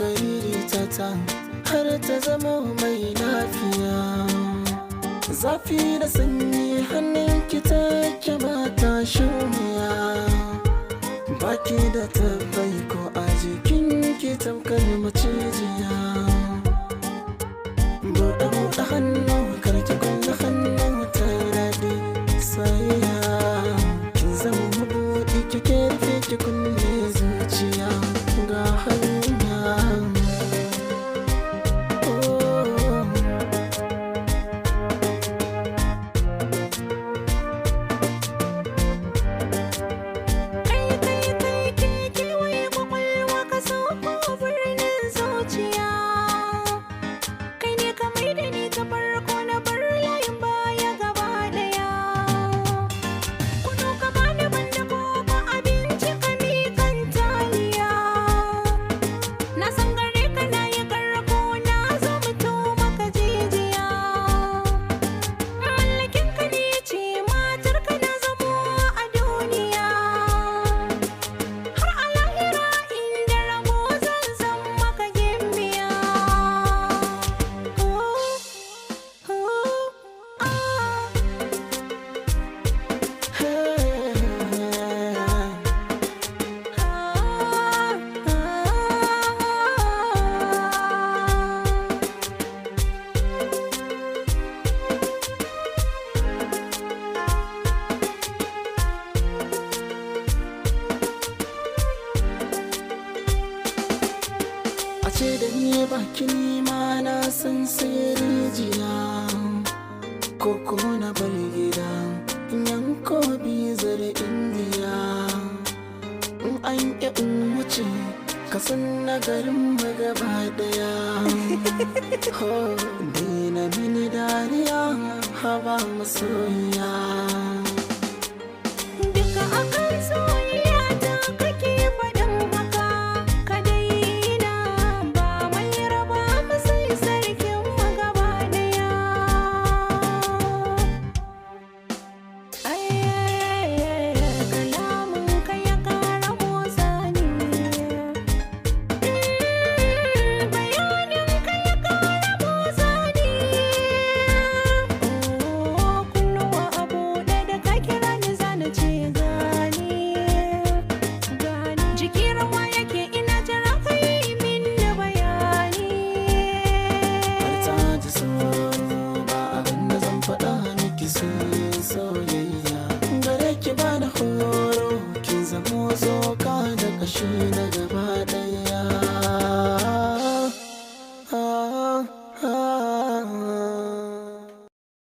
ririta ta har ta zama mai lafiya. Zafi da sanyi hannun ki take ba ta shumiya. Baki da tabbai ko a jikin ki tamkar macijiya. Buɗe hannu karki kulle hannu ta daɗi soyayya. Kin zama mabuɗi kike rufe ki kulle zuciya ga hanya. Ce da ni baki nima na san sai rijiya koko na bar gida yanko bizar indiya. In an ƙi in wuce ka san na garin magaba daya. Ho dina mini dariya haba masoyiya.